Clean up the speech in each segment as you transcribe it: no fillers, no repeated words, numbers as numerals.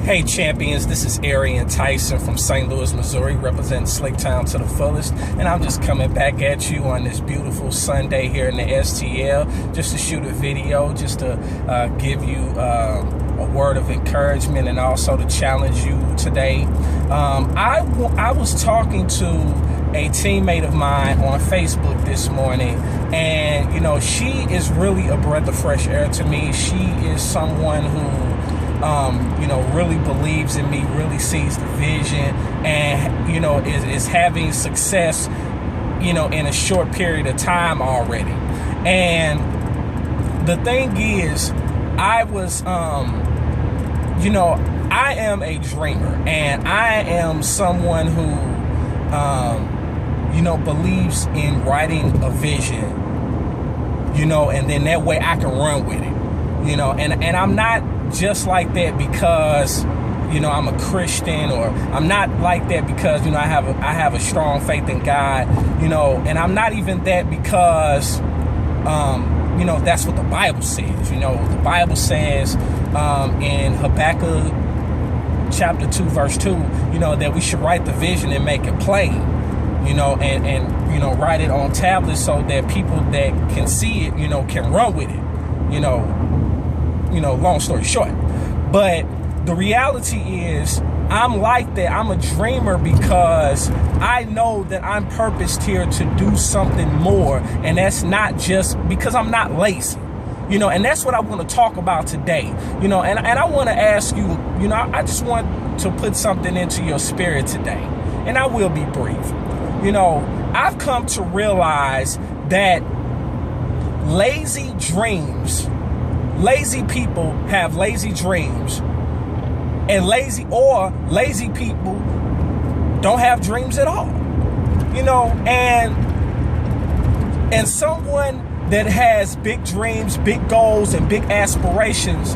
Hey champions, this is Arian Tyson from St. Louis, Missouri, representing Slicktown to the fullest, and I'm just coming back at you on this beautiful Sunday here in the STL, just to shoot a video, just to give you a word of encouragement and also to challenge you today. I was talking to a teammate of mine on Facebook this morning, and you know, she is really a breath of fresh air to me. She is someone who you know, really believes in me, really sees the vision, and you know, is having success, you know, in a short period of time already. And the thing is, I was you know, I am a dreamer, and I am someone who you know, believes in writing a vision, you know, and then that way I can run with it, you know. And I'm not just like that because, you know, I'm a Christian, or I'm not like that because, you know, I have a strong faith in God, you know, and I'm not even that because you know, that's what the Bible says. You know, the Bible says in Habakkuk chapter 2 verse 2, you know, that we should write the vision and make it plain, you know, and you know, write it on tablets so that people that can see it, you know, can run with it, you know, long story short. But the reality is, I'm like that. I'm a dreamer because I know that I'm purposed here to do something more, and that's not just because I'm not lazy, you know. And that's what I want to talk about today, you know. And I want to ask you, you know, I just want to put something into your spirit today, and I will be brief. You know, I've come to realize that lazy people have lazy dreams, and lazy people don't have dreams at all, you know. And someone that has big dreams, big goals, and big aspirations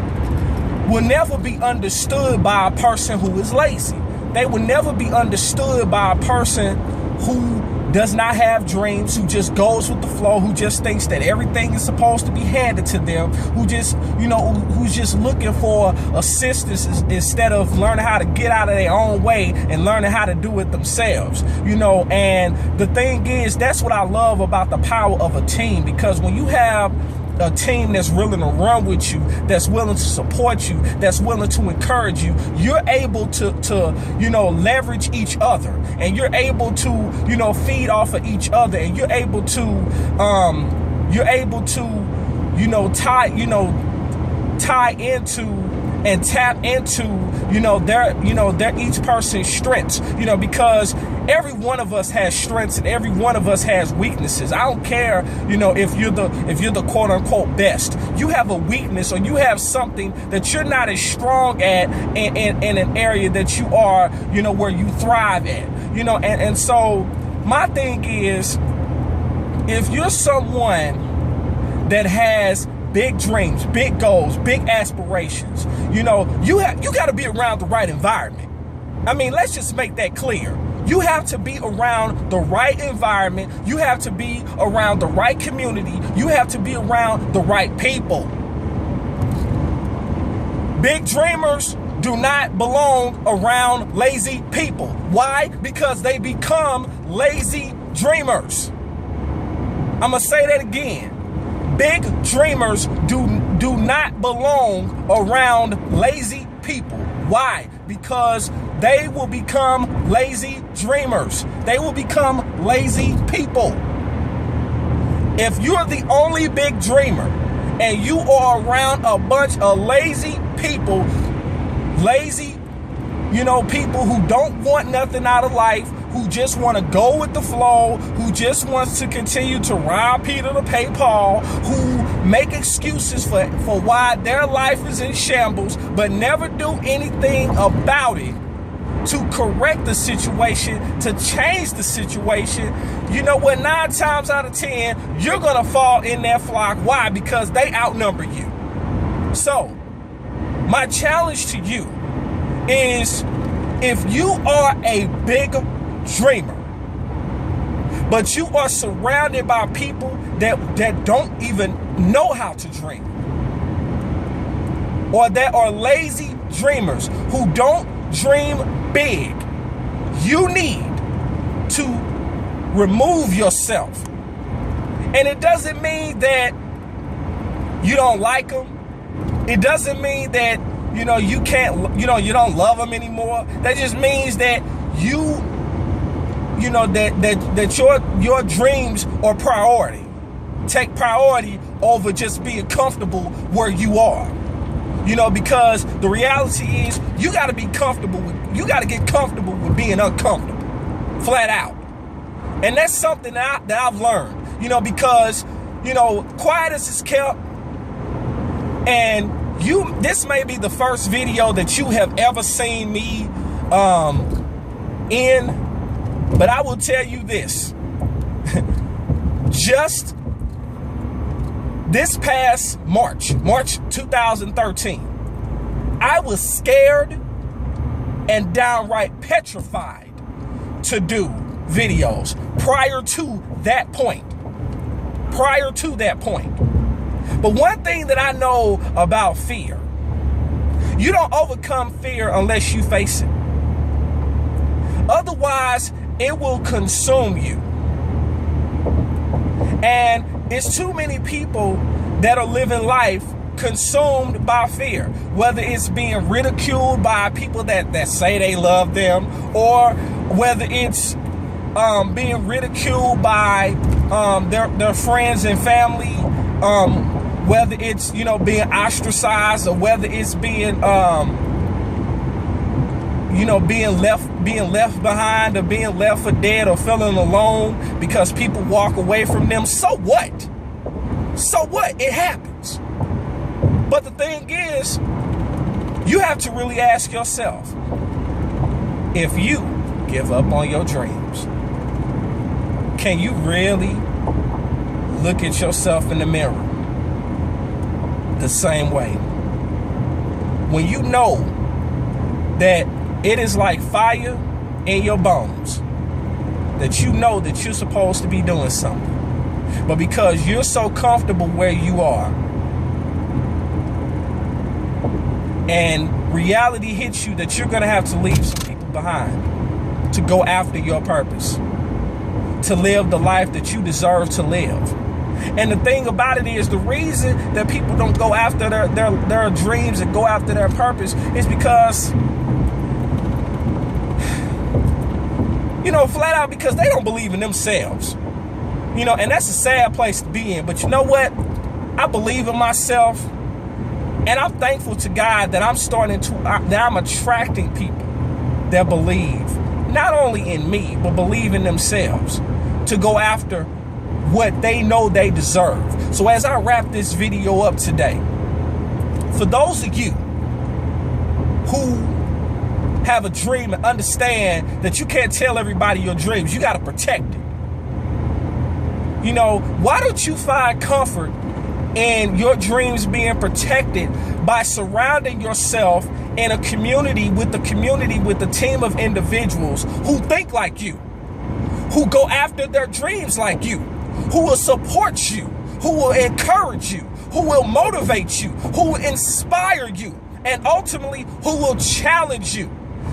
will never be understood by a person who is lazy. They will never be understood by a person who does not have dreams, who just goes with the flow, who just thinks that everything is supposed to be handed to them, who just, you know, who's just looking for assistance instead of learning how to get out of their own way and learning how to do it themselves, you know. And the thing is, that's what I love about the power of a team, because when you have a team that's willing to run with you, that's willing to support you, that's willing to encourage you, you're able to you know, leverage each other, and you're able to, you know, feed off of each other, and you're able to you know, tie into and tap into, you know, their each person's strengths, you know, because every one of us has strengths and every one of us has weaknesses. I don't care, you know, if you're the quote unquote best, you have a weakness, or you have something that you're not as strong at in an area that you are, you know, where you thrive at, you know. And so my thing is, if you're someone that has big dreams, big goals, big aspirations, you know, you got to be around the right environment. I mean, let's just make that clear. You have to be around the right environment. You have to be around the right community. You have to be around the right people. Big dreamers do not belong around lazy people. Why? Because they become lazy dreamers. I'm going to say that again. Big dreamers do not belong around lazy people. Why? Because they will become lazy dreamers. They will become lazy people. If you're the only big dreamer and you are around a bunch of lazy people, you know, people who don't want nothing out of life, who just want to go with the flow, who just wants to continue to rob Peter to pay Paul, who make excuses for why their life is in shambles, but never do anything about it to correct the situation, to change the situation, you know what, 9 times out of 10, you're going to fall in that flock. Why? Because they outnumber you. So, my challenge to you is, if you are a big dreamer, but you are surrounded by people that don't even know how to dream, or that are lazy dreamers who don't dream big, you need to remove yourself. And it doesn't mean that you don't like them. It doesn't mean that, you can't, you don't love them anymore. That just means that that your dreams are priority. Take priority over just being comfortable where you are. Because the reality is you got to get comfortable with being uncomfortable, flat out. And that's something that I've learned, because, quietness is kept. And this may be the first video that you have ever seen me in, but I will tell you this. Just this past March 2013, I was scared and downright petrified to do videos prior to that point. But one thing that I know about fear, you don't overcome fear unless you face it. Otherwise, it will consume you. And it's too many people that are living life consumed by fear, whether it's being ridiculed by people that say they love them, or whether it's being ridiculed by their friends and family, whether it's being ostracized, or whether it's being being left behind, or being left for dead, or feeling alone because people walk away from them. So what? It happens. But the thing is, you have to really ask yourself, if you give up on your dreams, can you really look at yourself in the mirror the same way? When you know that it is like fire in your bones, that you know that you're supposed to be doing something, but because you're so comfortable where you are, and reality hits you that you're going to have to leave some people behind to go after your purpose, to live the life that you deserve to live. And the thing about it is, the reason that people don't go after their dreams and go after their purpose is because, flat out, because they don't believe in themselves. And that's a sad place to be in. But you know what? I believe in myself. And I'm thankful to God that I'm attracting people that believe not only in me, but believe in themselves to go after what they know they deserve. So as I wrap this video up today, for those of you who have a dream and understand that you can't tell everybody your dreams, you got to protect it. Why don't you find comfort in your dreams being protected by surrounding yourself in a community with a team of individuals who think like you, who go after their dreams like you, who will support you, who will encourage you, who will motivate you, who will inspire you, and ultimately who will challenge you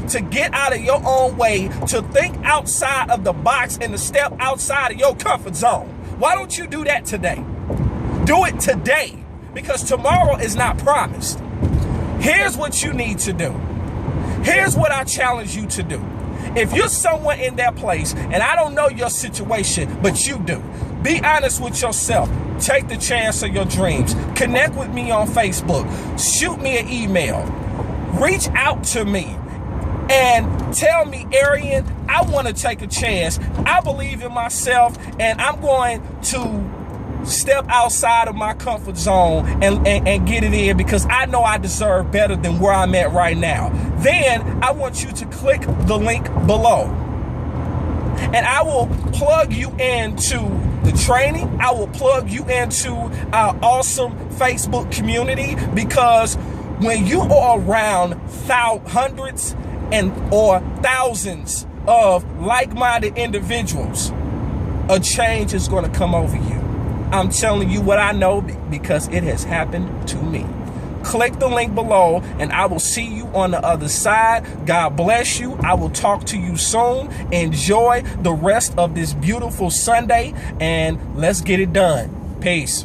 to get out of your own way, to think outside of the box and to step outside of your comfort zone. Why don't you do that today? Do it today, because tomorrow is not promised. Here's what you need to do. Here's what I challenge you to do. If you're someone in that place, and I don't know your situation, but you do, be honest with yourself. Take the chance of your dreams. Connect with me on Facebook. Shoot me an email. Reach out to me and tell me, Arian, I want to take a chance. I believe in myself, and I'm going to step outside of my comfort zone and get it in, because I know I deserve better than where I'm at right now. Then I want you to click the link below, and I will plug you into the training. I will plug you into our awesome Facebook community, because when you are around hundreds or thousands of like-minded individuals, a change is going to come over you. I'm telling you what I know, because it has happened to me. click the link below, and I will see you on the other side. God bless you. I will talk to you soon. Enjoy the rest of this beautiful Sunday, and let's get it done. Peace.